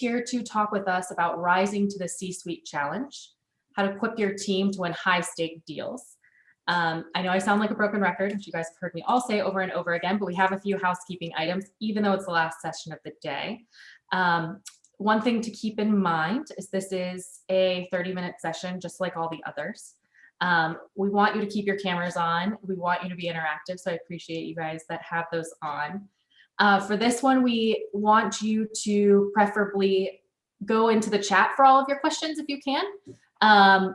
here to talk with us about rising to the C-suite challenge, how to equip your team to win high-stake deals. I know I sound like a broken record, which you guys have heard me all say over and over again, but we have a few housekeeping items, even though it's the last session of the day. One thing to keep in mind is this is a 30-minute session, just like all the others. We want you to keep your cameras on. We want you to be interactive, so I appreciate you guys that have those on. For this one, we want you to preferably go into the chat for all of your questions if you can.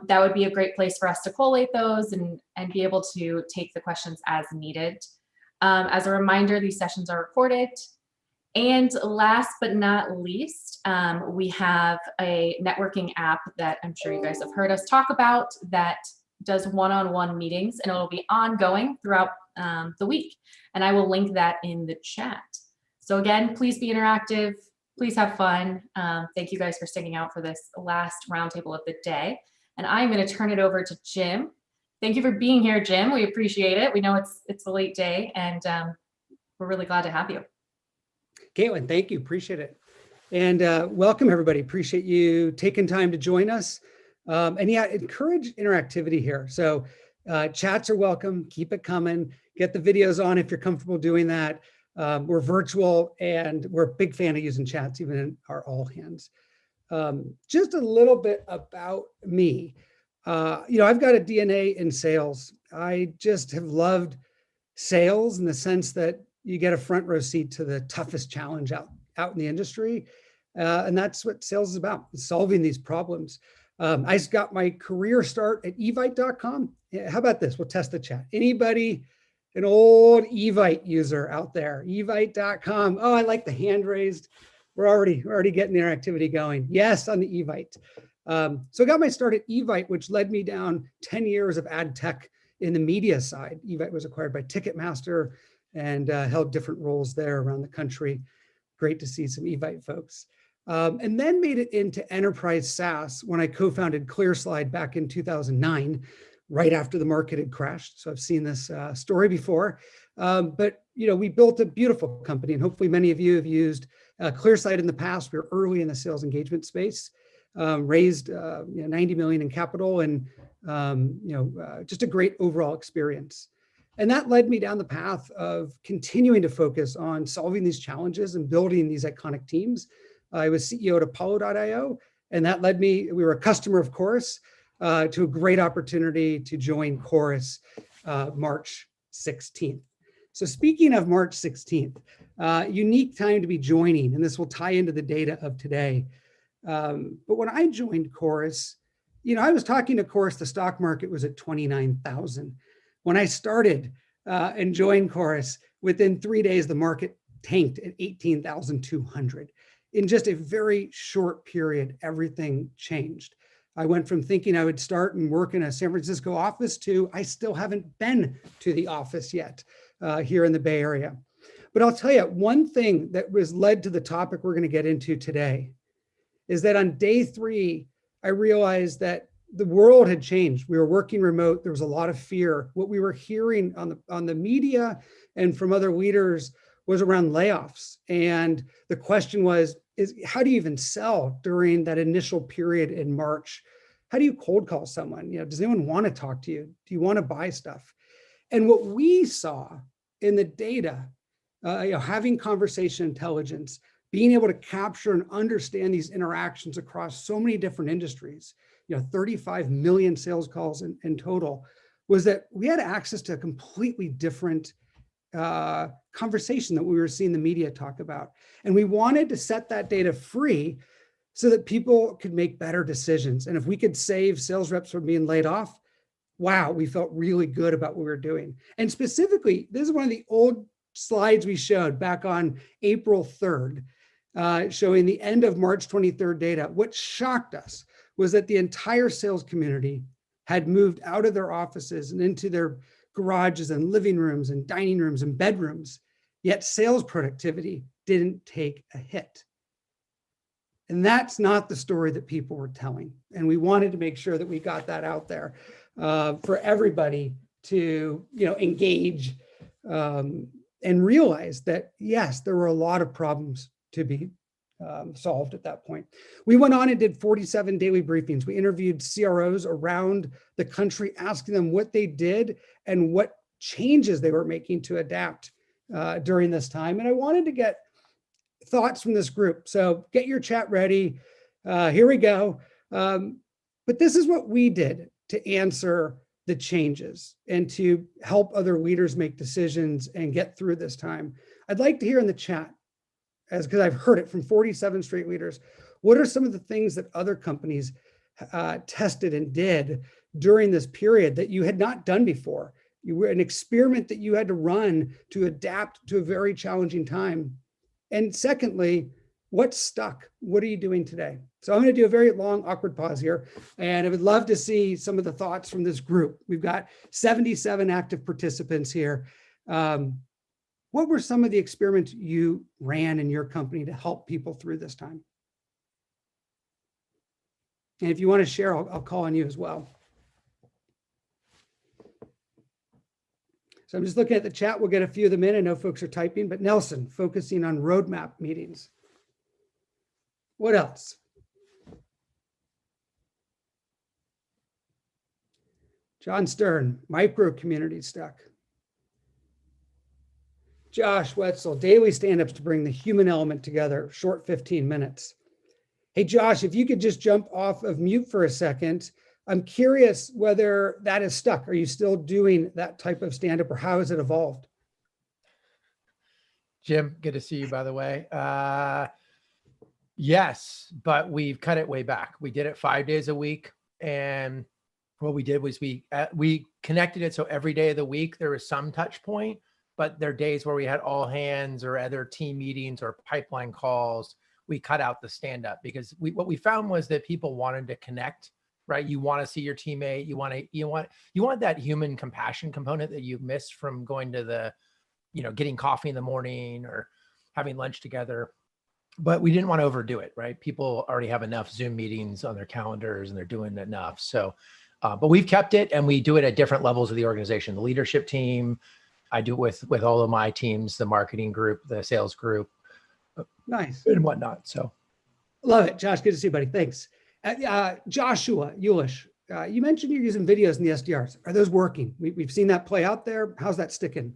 That would be a great place for us to collate those and be able to take the questions as needed. As a reminder, these sessions are recorded. And last but not least, we have a networking app that I'm sure you guys have heard us talk about that does one-on-one meetings, and it'll be ongoing throughout the week. And I will link that in the chat. So again, please be interactive. Please have fun. Thank you guys for sticking out for this last roundtable of the day. And I'm going to turn it over to Jim. Thank you for being here, Jim. We appreciate it. We know it's a late day, and we're really glad to have you. Caitlin, thank you. Appreciate it. And welcome, everybody. Appreciate you taking time to join us. And yeah, encourage interactivity here. So chats are welcome. Keep it coming. Get the videos on if you're comfortable doing that. We're virtual, and we're a big fan of using chats, even in our all hands. Just a little bit about me. I've got a DNA in sales. I just have loved sales in the sense that you get a front row seat to the toughest challenge out in the industry. And that's what sales is about, solving these problems. I got my career start at evite.com. How about this? We'll test the chat. Anybody, an old Evite user out there? Evite.com. Oh, I like the hand raised. We're already getting the interactivity going. Yes, on the Evite. So I got my start at Evite, which led me down 10 years of ad tech in the media side. Evite was acquired by Ticketmaster and held different roles there around the country. Great to see some Evite folks. And then made it into enterprise SaaS when I co-founded ClearSlide back in 2009, right after the market had crashed. So I've seen this story before. But we built a beautiful company, and hopefully many of you have used ClearSlide in the past. We were early in the sales engagement space, raised 90 million in capital, and just a great overall experience. And that led me down the path of continuing to focus on solving these challenges and building these iconic teams. I was CEO at Apollo.io, and that led me, we were a customer of Chorus, to a great opportunity to join Chorus March 16th. So speaking of March 16th, unique time to be joining, and this will tie into the data of today. But when I joined Chorus, I was talking to Chorus, the stock market was at 29,000. When I started and joined Chorus, within 3 days, the market tanked at 18,200. In just a very short period, everything changed. I went from thinking I would start and work in a San Francisco office to I still haven't been to the office yet here in the Bay Area. But I'll tell you, one thing that was led to the topic we're going to get into today is that on day 3, I realized that the world had changed. We were working remote. There was a lot of fear. What we were hearing on the media and from other leaders was around layoffs. And the question was, how do you even sell during that initial period in March? How do you cold call someone? Does anyone want to talk to you? Do you want to buy stuff? And what we saw in the data, having conversation intelligence, being able to capture and understand these interactions across so many different industries, 35 million sales calls in total, was that we had access to a completely different conversation that we were seeing the media talk about. And we wanted to set that data free so that people could make better decisions. And if we could save sales reps from being laid off, wow, we felt really good about what we were doing. And specifically, this is one of the old slides we showed back on April 3rd, showing the end of March 23rd data. What shocked us was that the entire sales community had moved out of their offices and into their garages and living rooms and dining rooms and bedrooms, yet sales productivity didn't take a hit. And that's not the story that people were telling. And we wanted to make sure that we got that out there for everybody to engage and realize that, yes, there were a lot of problems to be solved at that point. We went on and did 47 daily briefings. We interviewed CROs around the country, asking them what they did and what changes they were making to adapt during this time. And I wanted to get thoughts from this group. So get your chat ready. Here we go. But this is what we did to answer the changes and to help other leaders make decisions and get through this time. I'd like to hear in the chat, because I've heard it from 47 straight leaders, what are some of the things that other companies tested and did during this period that you had not done before? You were an experiment that you had to run to adapt to a very challenging time. And secondly, what stuck? What are you doing today? So I'm going to do a very long, awkward pause here. And I would love to see some of the thoughts from this group. We've got 77 active participants here. What were some of the experiments you ran in your company to help people through this time? And if you want to share, I'll call on you as well. So I'm just looking at the chat. We'll get a few of them in. I know folks are typing, but Nelson, focusing on roadmap meetings. What else? John Stern, micro community stuck. Josh Wetzel, daily stand-ups to bring the human element together, short 15 minutes. Hey, Josh, if you could just jump off of mute for a second. I'm curious whether that is stuck. Are you still doing that type of stand-up, or how has it evolved? Jim, good to see you, by the way. Yes, but we've cut it way back. We did it 5 days a week. And what we did was we connected it. So every day of the week, there was some touch point, but there are days where we had all hands or other team meetings or pipeline calls. We cut out the stand-up because what we found was that people wanted to connect, right? You want to see your teammate. You want that human compassion component that you missed from going to the, getting coffee in the morning or having lunch together. But we didn't want to overdo it, right? People already have enough Zoom meetings on their calendars and they're doing enough. So, but we've kept it, and we do it at different levels of the organization. The leadership team, I do it with all of my teams, the marketing group, the sales group, nice, and whatnot. So, love it, Josh. Good to see you, buddy. Thanks. Joshua Eulish, you mentioned you're using videos in the SDRs. Are those working? We've seen that play out there. How's that sticking?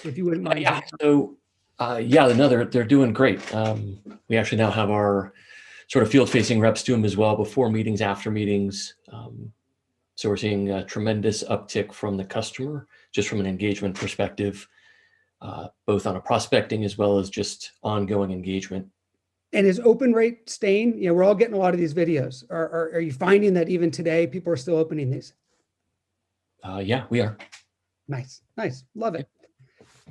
If you wouldn't mind. Yeah. So. They're doing great. We actually now have our sort of field-facing reps do them as well before meetings, after meetings. So we're seeing a tremendous uptick from the customer, just from an engagement perspective, both on a prospecting as well as just ongoing engagement. And is open rate staying? We're all getting a lot of these videos. Are you finding that even today, people are still opening these? Yeah, we are. Nice. Love it.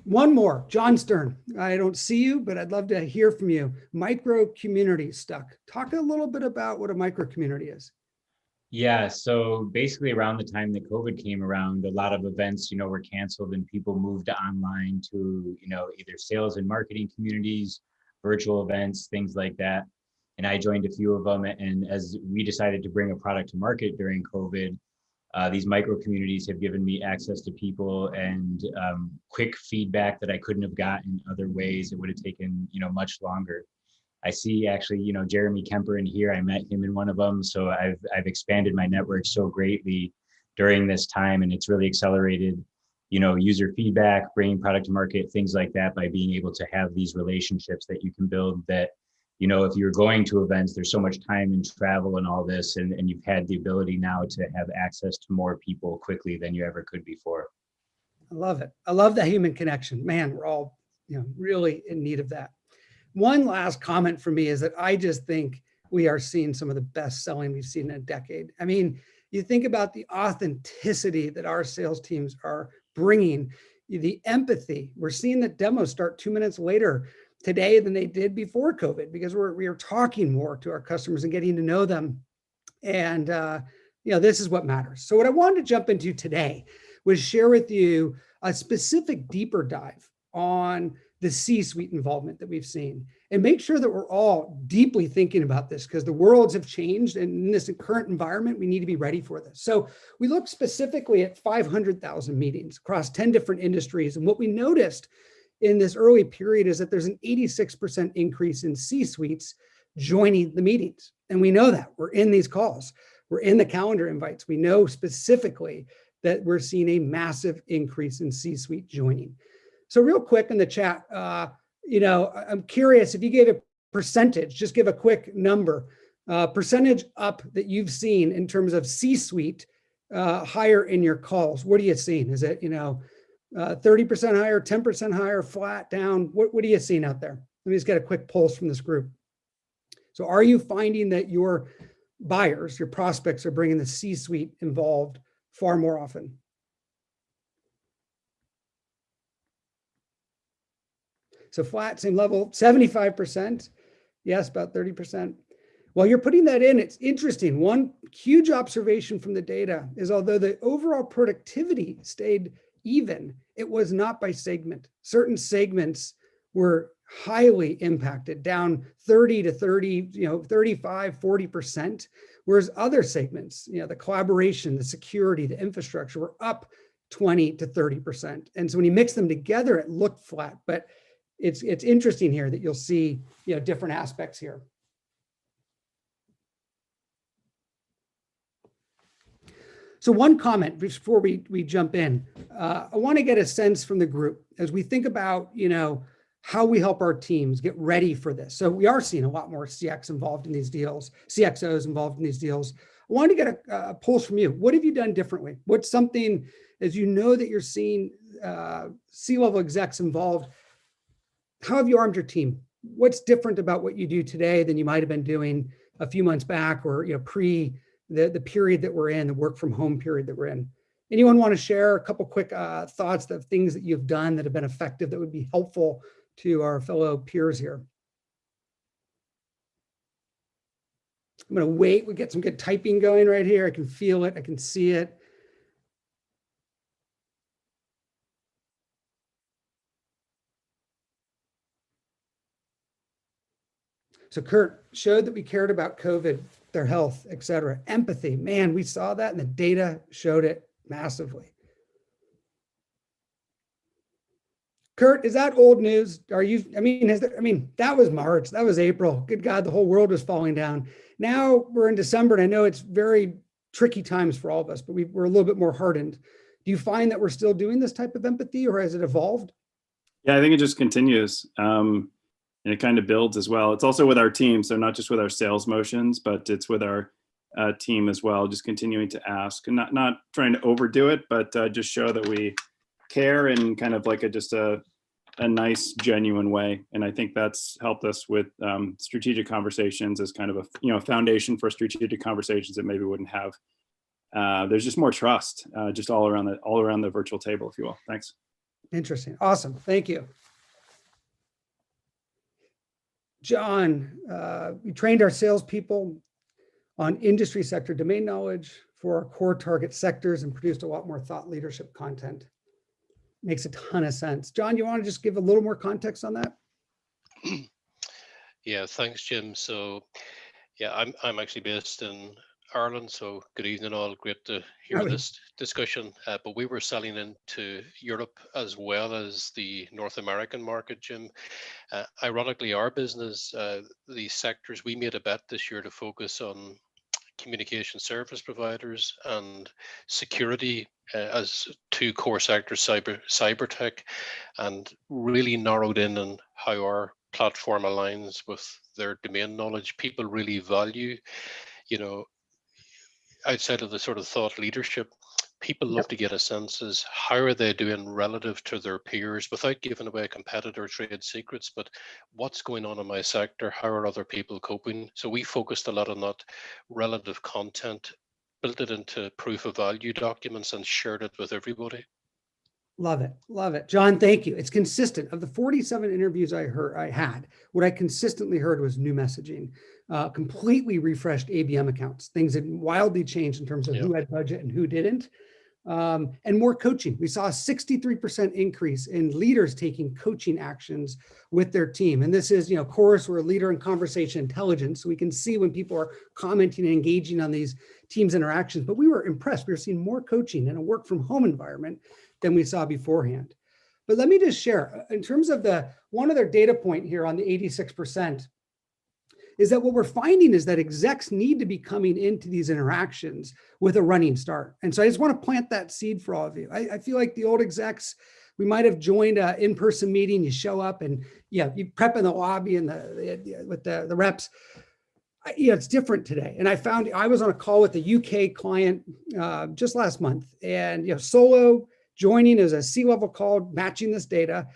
One more, John Stern. I don't see you, but I'd love to hear from you. Micro community stuck. Talk a little bit about what a micro community is. Yeah, so basically around the time that COVID came around, a lot of events, were canceled and people moved online to, either sales and marketing communities, virtual events, things like that. And I joined a few of them. And as we decided to bring a product to market during COVID, these micro communities have given me access to people and quick feedback that I couldn't have gotten other ways. It would have taken, much longer. I see actually, Jeremy Kemper in here. I met him in one of them. So I've expanded my network so greatly during this time, and it's really accelerated, user feedback, bringing product to market, things like that, by being able to have these relationships that you can build that, if you're going to events, there's so much time and travel and all this, and you've had the ability now to have access to more people quickly than you ever could before. I love it. I love that human connection. Man, we're all, really in need of that. One last comment from me is that I just think we are seeing some of the best selling we've seen in a decade. I mean, you think about the authenticity that our sales teams are bringing, the empathy. We're seeing the demos start 2 minutes later today than they did before COVID, because we are talking more to our customers and getting to know them. And, this is what matters. So what I wanted to jump into today was share with you a specific deeper dive on the C-suite involvement that we've seen, and make sure that we're all deeply thinking about this, because the worlds have changed, and in this current environment, we need to be ready for this. So we looked specifically at 500,000 meetings across 10 different industries. And what we noticed in this early period is that there's an 86% increase in C-suites joining the meetings. And we know that. We're in these calls. We're in the calendar invites. We know specifically that we're seeing a massive increase in C-suite joining. So real quick in the chat, I'm curious if you gave a percentage, just give a quick number, percentage up that you've seen in terms of C-suite higher in your calls. What are you seeing? Is it, 30% higher, 10% higher, flat, down? What are you seeing out there? Let me just get a quick pulse from this group. So are you finding that your buyers, your prospects are bringing the C-suite involved far more often? So flat, same level, 75%. Yes, about 30%. While you're putting that in, it's interesting. One huge observation from the data is although the overall productivity stayed even, it was not by segment. Certain segments were highly impacted, down 30 to 30, 35, 40%, whereas other segments, the collaboration, the security, the infrastructure were up 20 to 30%. And so when you mix them together, it looked flat, but it's interesting here that you'll see, different aspects here. So one comment before we jump in, I want to get a sense from the group as we think about, how we help our teams get ready for this. So we are seeing a lot more CX involved in these deals, CXOs involved in these deals. I wanted to get a pulse from you. What have you done differently? What's something, as you know that you're seeing C-level execs involved, how have you armed your team? What's different about what you do today than you might have been doing a few months back or pre the period that we're in, the work from home period that we're in? Anyone want to share a couple quick thoughts of things that you've done that have been effective that would be helpful to our fellow peers here? I'm going to wait. We get some good typing going right here. I can feel it. I can see it. So Kurt showed that we cared about COVID, their health, et cetera. Empathy, man, we saw that and the data showed it massively. Kurt, is that old news? That was March, that was April. Good God, the whole world was falling down. Now we're in December and I know it's very tricky times for all of us, but we're a little bit more hardened. Do you find that we're still doing this type of empathy or has it evolved? Yeah, I think it just continues. And it kind of builds as well. It's also with our team. So not just with our sales motions, but it's with our team as well, just continuing to ask and not trying to overdo it, but just show that we care in kind of like a nice, genuine way. And I think that's helped us with strategic conversations as kind of a foundation for strategic conversations that maybe wouldn't have. There's just more trust just all around the virtual table, if you will. Thanks. Interesting. Awesome. Thank you. John, we trained our salespeople on industry sector domain knowledge for our core target sectors and produced a lot more thought leadership content. Makes a ton of sense. John, you want to just give a little more context on that? Yeah, thanks, Jim. So yeah, I'm actually based in Ireland. So good evening all. Great to hear this discussion. But we were selling into Europe as well as the North American market, Jim. Ironically, our business, the sectors, we made a bet this year to focus on communication service providers and security as two core sectors, cyber tech, and really narrowed in on how our platform aligns with their domain knowledge. People really value, outside of the sort of thought leadership, people love to get a sense as how are they doing relative to their peers without giving away competitor trade secrets, but what's going on in my sector? How are other people coping? So we focused a lot on that relative content, built it into proof of value documents and shared it with everybody. Love it. Love it. John, thank you. It's consistent. Of the 47 interviews I had, what I consistently heard was new messaging, completely refreshed ABM accounts. Things had wildly changed in terms of who had budget and who didn't. And more coaching. We saw a 63% increase in leaders taking coaching actions with their team. And this is, of course, we're a leader in conversation intelligence. So we can see when people are commenting and engaging on these teams interactions, but we were impressed. We were seeing more coaching in a work from home environment than we saw beforehand. But let me just share, in terms of one other data point here on the 86%, is that what we're finding is that execs need to be coming into these interactions with a running start. And so I just want to plant that seed for all of you. I feel like the old execs, we might have joined an in-person meeting, you show up and you prep in the lobby and with the reps. It's different today. And I was on a call with a UK client just last month, and solo joining as a C-level call, matching this data.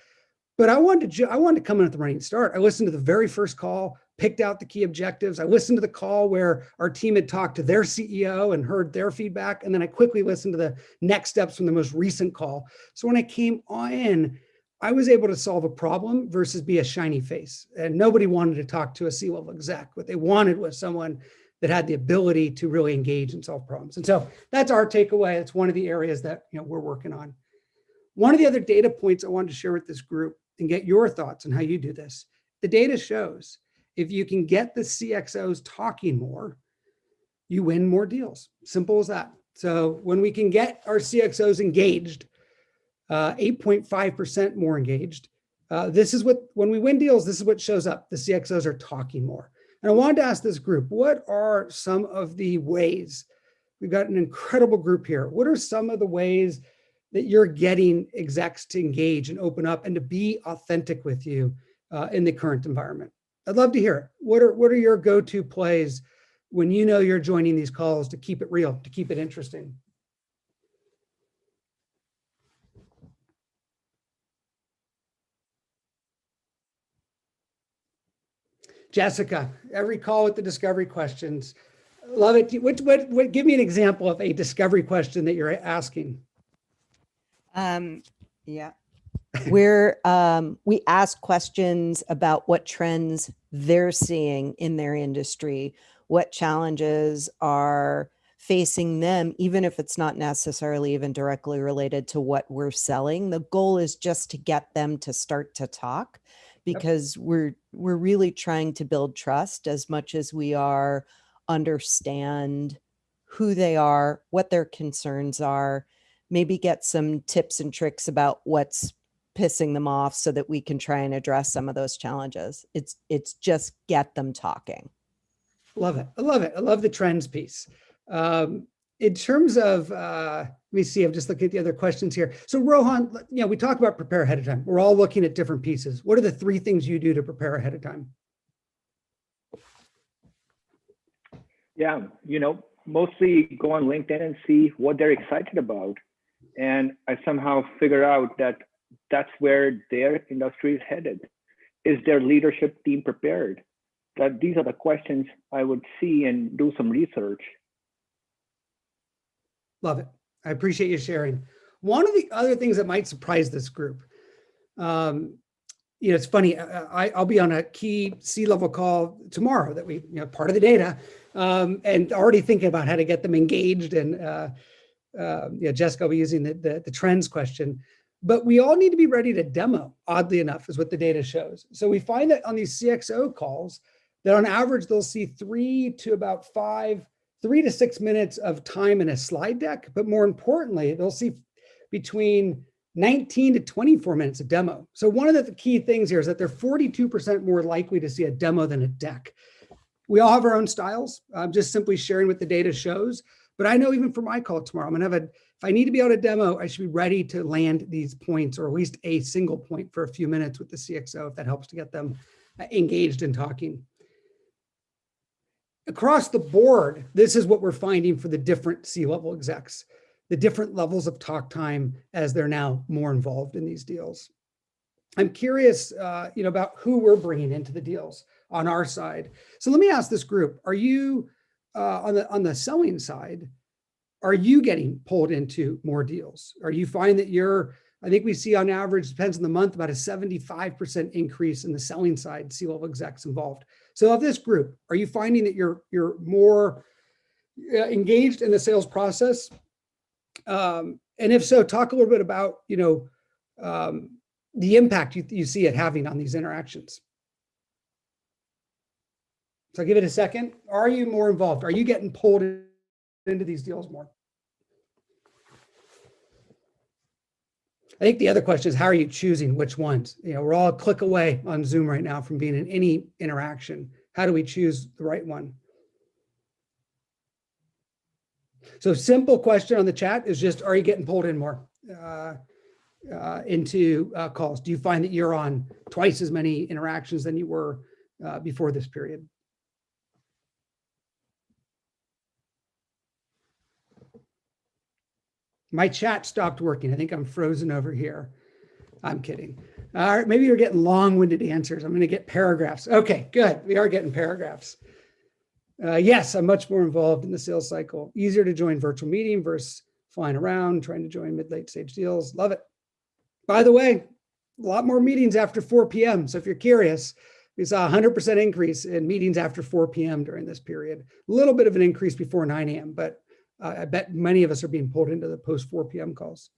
But I wanted to come in at the running start. I listened to the very first call, picked out the key objectives. I listened to the call where our team had talked to their CEO and heard their feedback. And then I quickly listened to the next steps from the most recent call. So when I came in, I was able to solve a problem versus be a shiny face. And nobody wanted to talk to a C-level exec. What they wanted was someone that had the ability to really engage and solve problems. And so that's our takeaway. It's one of the areas that we're working on. One of the other data points I wanted to share with this group and get your thoughts on how you do this. The data shows if you can get the CXOs talking more, you win more deals. Simple as that. So when we can get our CXOs engaged, 8.5% more engaged, when we win deals, this is what shows up. The CXOs are talking more. And I wanted to ask this group, what are some of the ways, we've got an incredible group here. What are some of the ways that you're getting execs to engage and open up and to be authentic with you in the current environment? I'd love to hear it. What are your go-to plays when you're joining these calls to keep it real, to keep it interesting? Jessica, every call with the discovery questions. Love it. Give me an example of a discovery question that you're asking. Yeah. We ask questions about what trends they're seeing in their industry, what challenges are facing them, even if it's not necessarily even directly related to what we're selling. The goal is just to get them to start to talk, because we're really trying to build trust as much as we are understand who they are, what their concerns are, maybe get some tips and tricks about what's pissing them off so that we can try and address some of those challenges. It's just get them talking. Love it. I love it. I love the trends piece. In terms of, let me see, I'm just looking at the other questions here. So Rohan, we talk about prepare ahead of time. We're all looking at different pieces. What are the 3 things you do to prepare ahead of time? Yeah, mostly go on LinkedIn and see what they're excited about. And I somehow figure out that that's where their industry is headed. Is their leadership team prepared? That these are the questions I would see and do some research. Love it. I appreciate you sharing. One of the other things that might surprise this group, it's funny, I'll be on a key C-level call tomorrow that we, part of the data, and already thinking about how to get them engaged. And Jessica will be using the trends question. But we all need to be ready to demo, oddly enough, is what the data shows. So we find that on these CXO calls, that on average, they'll see 3 to 6 minutes of time in a slide deck. But more importantly, they'll see between 19 to 24 minutes of demo. So one of the key things here is that they're 42% more likely to see a demo than a deck. We all have our own styles. I'm just simply sharing what the data shows. But I know even for my call tomorrow, I'm going to have if I need to be able to demo, I should be ready to land these points, or at least a single point for a few minutes with the CXO, if that helps to get them engaged in talking. Across the board, this is what we're finding for the different C-level execs, the different levels of talk time as they're now more involved in these deals. I'm curious, about who we're bringing into the deals on our side. So let me ask this group: are you on the selling side? Are you getting pulled into more deals? Are you find that I think we see on average, depends on the month, about a 75% increase in the selling side, C-level execs involved. So of this group, are you finding that you're more engaged in the sales process? And if so, talk a little bit about, the impact you see it having on these interactions. So I'll give it a second. Are you more involved? Are you getting pulled into these deals more? I think the other question is, how are you choosing which ones? We're all a click away on Zoom right now from being in any interaction. How do we choose the right one? So simple question on the chat is just, are you getting pulled in more into calls? Do you find that you're on twice as many interactions than you were before this period? My chat stopped working. I think I'm frozen over here. I'm kidding. All right, maybe you're getting long-winded answers. I'm going to get paragraphs. Okay, good. We are getting paragraphs. Yes, I'm much more involved in the sales cycle. Easier to join virtual meeting versus flying around, trying to join mid-late stage deals. Love it. By the way, a lot more meetings after 4 p.m. So if you're curious, we saw a 100% increase in meetings after 4 p.m. during this period. A little bit of an increase before 9 a.m., but I bet many of us are being pulled into the post 4 p.m. calls.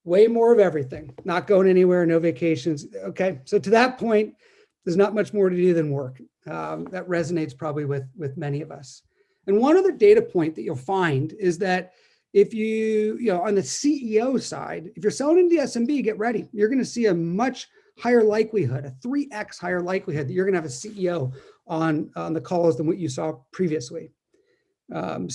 Way more of everything, not going anywhere, no vacations. Okay, so to that point, there's not much more to do than work. That resonates probably with many of us. And one other data point that you'll find is that if you on the CEO side, if you're selling into the SMB, get ready. You're going to see a much higher likelihood, a 3x higher likelihood that you're going to have a CEO on the calls than what you saw previously. And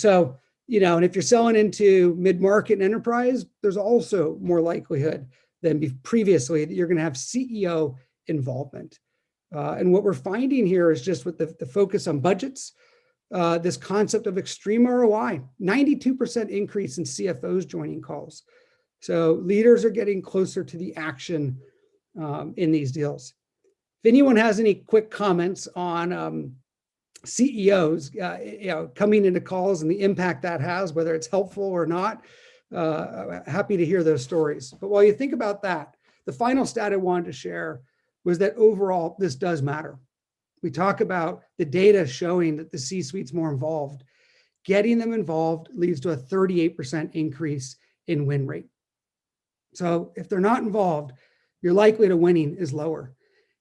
if you're selling into mid-market and enterprise, there's also more likelihood than previously that you're going to have CEO involvement. And what we're finding here is just with the focus on budgets, this concept of extreme ROI, 92% increase in CFOs joining calls. So leaders are getting closer to the action in these deals. If anyone has any quick comments on CEOs, coming into calls and the impact that has, whether it's helpful or not, happy to hear those stories. But while you think about that, the final stat I wanted to share was that overall, this does matter. We talk about the data showing that the C-suite's more involved. Getting them involved leads to a 38% increase in win rate. So if they're not involved, your likelihood of winning is lower.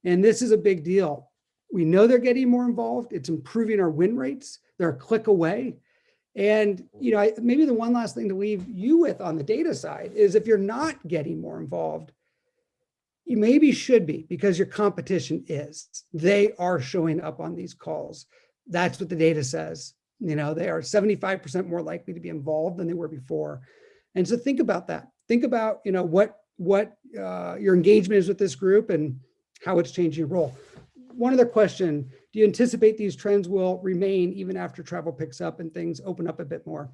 And this is a big deal. We know they're getting more involved. It's improving our win rates. They're a click away. And maybe the one last thing to leave you with on the data side is if you're not getting more involved, you maybe should be, because your competition is. They are showing up on these calls. That's what the data says. They are 75% more likely to be involved than they were before. And so think about that. Think about what your engagement is with this group and how it's changing your role. One other question: do you anticipate these trends will remain even after travel picks up and things open up a bit more?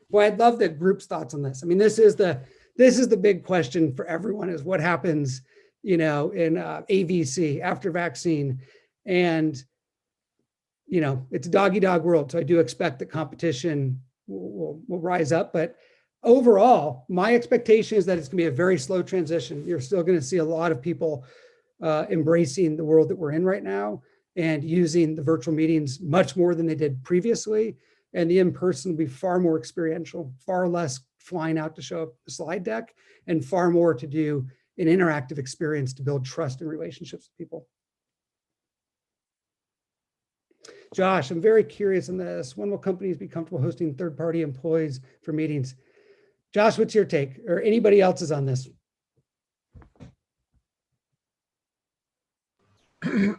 Boy, I'd love the group's thoughts on this. I mean, this is the big question for everyone: is what happens, in AVC, after vaccine, and it's a dog-eat-dog world. So I do expect that competition will rise up, but overall, my expectation is that it's going to be a very slow transition. You're still going to see a lot of people embracing the world that we're in right now and using the virtual meetings much more than they did previously. And the in-person will be far more experiential, far less flying out to show up a slide deck, and far more to do an interactive experience to build trust and relationships with people. Josh, I'm very curious on this. When will companies be comfortable hosting third-party employees for meetings? Josh, what's your take, or anybody else's on this?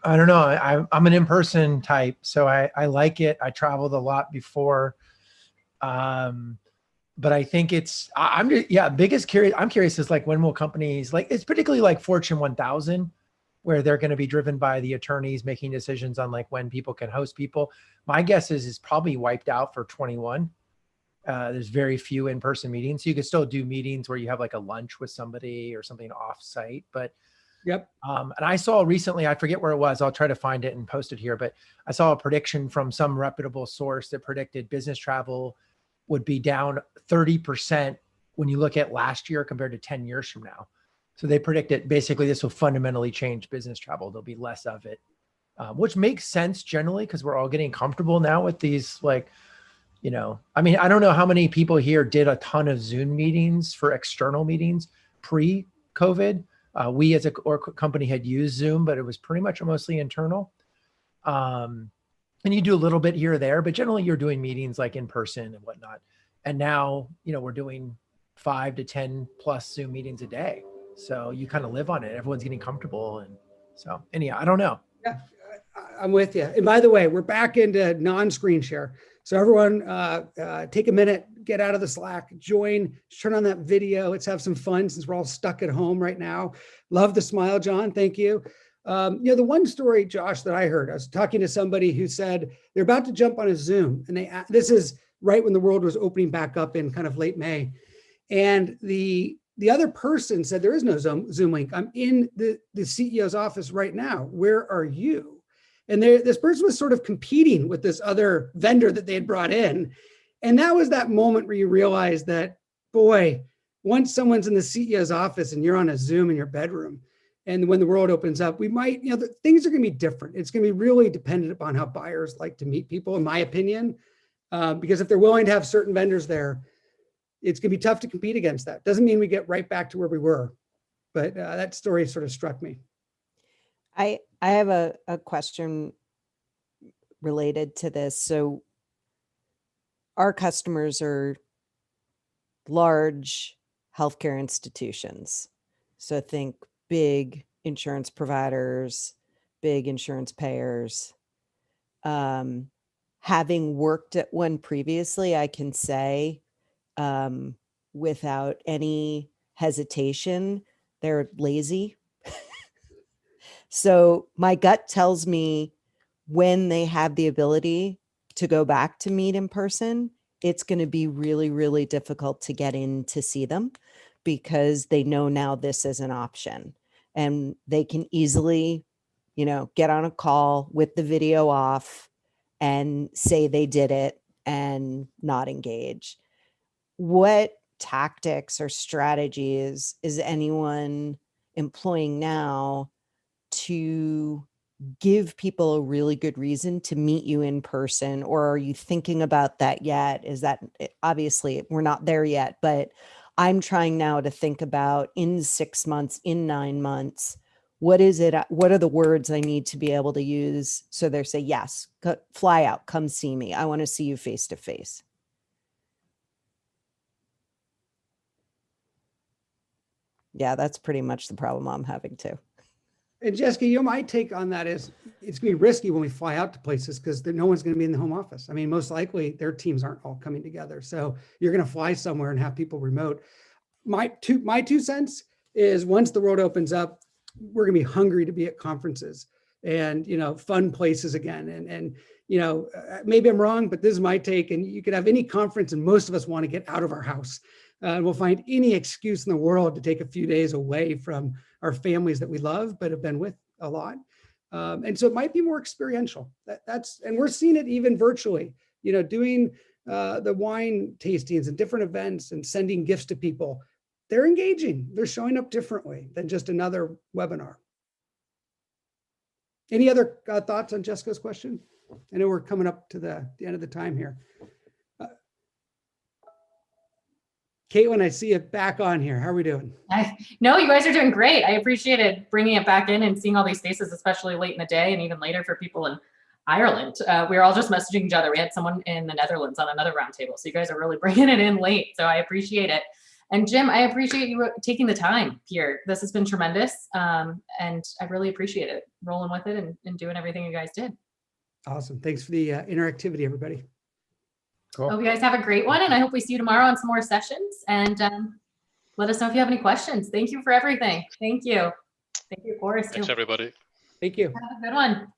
I don't know. I'm an in-person type, so I like it. I traveled a lot before, but I think I'm curious is like, when will companies, like, it's particularly like Fortune 1000, where they're going to be driven by the attorneys making decisions on like when people can host people. My guess is it's probably wiped out for 21. There's very few in-person meetings. So you can still do meetings where you have like a lunch with somebody or something off-site, but yep. And I saw recently, I forget where it was, I'll try to find it and post it here, but I saw a prediction from some reputable source that predicted business travel would be down 30% when you look at last year compared to 10 years from now. So they predicted basically this will fundamentally change business travel. There'll be less of it, which makes sense generally because we're all getting comfortable now with these, like, I mean, I don't know how many people here did a ton of Zoom meetings for external meetings pre-COVID. We as a company had used Zoom, but it was pretty much mostly internal. And you do a little bit here or there, but generally you're doing meetings like in person and whatnot. And now, we're doing 5 to 10 plus Zoom meetings a day. So you kind of live on it. Everyone's getting comfortable. And so anyhow, I don't know. Yeah, I'm with you. And by the way, we're back into non-screen share. So everyone take a minute, get out of the Slack, join, turn on that video. Let's have some fun since we're all stuck at home right now. Love the smile, John. Thank you. The one story, Josh, that I heard, I was talking to somebody who said they're about to jump on a Zoom, and this is right when the world was opening back up in kind of late May. And the other person said, there is no Zoom link. I'm in the CEO's office right now. Where are you? And this person was sort of competing with this other vendor that they had brought in. And that was that moment where you realize that, boy, once someone's in the CEO's office and you're on a Zoom in your bedroom, and when the world opens up, we might, things are going to be different. It's going to be really dependent upon how buyers like to meet people, in my opinion, because if they're willing to have certain vendors there, it's going to be tough to compete against that. Doesn't mean we get right back to where we were, but that story sort of struck me. I have a question related to this. So our customers are large healthcare institutions. So think big insurance providers, big insurance payers. Having worked at one previously, I can say without any hesitation, they're lazy. So my gut tells me when they have the ability to go back to meet in person, it's going to be really, really difficult to get in to see them because they know now this is an option and they can easily, get on a call with the video off and say they did it and not engage. What tactics or strategies is anyone employing now to give people a really good reason to meet you in person? Or are you thinking about that yet? Is that, obviously we're not there yet, but I'm trying now to think about in 6 months, in 9 months, what is it? What are the words I need to be able to use? So they say, yes, fly out, come see me. I want to see you face to face. Yeah, that's pretty much the problem I'm having too. And Jessica, my take on that is it's going to be risky when we fly out to places because no one's going to be in the home office. I mean, most likely their teams aren't all coming together. So you're going to fly somewhere and have people remote. My 2 cents is once the world opens up, we're going to be hungry to be at conferences and, fun places again. And maybe I'm wrong, but this is my take. And you could have any conference and most of us want to get out of our house. We'll find any excuse in the world to take a few days away from our families that we love, but have been with a lot. And so it might be more experiential. And we're seeing it even virtually, doing the wine tastings and different events and sending gifts to people. They're engaging. They're showing up differently than just another webinar. Any other thoughts on Jessica's question? I know we're coming up to the end of the time here. Caitlin, I see you back on here. How are we doing? No, you guys are doing great. I appreciated bringing it back in and seeing all these faces, especially late in the day and even later for people in Ireland. We were all just messaging each other. We had someone in the Netherlands on another roundtable. So you guys are really bringing it in late. So I appreciate it. And Jim, I appreciate you taking the time here. This has been tremendous. And I really appreciate it, rolling with it and doing everything you guys did. Awesome. Thanks for the interactivity, everybody. Cool. Hope you guys have a great one. And I hope we see you tomorrow on some more sessions. And let us know if you have any questions. Thank you for everything. Thank you. Thank you, Forrest. Thanks, everybody. Thank you. Have a good one.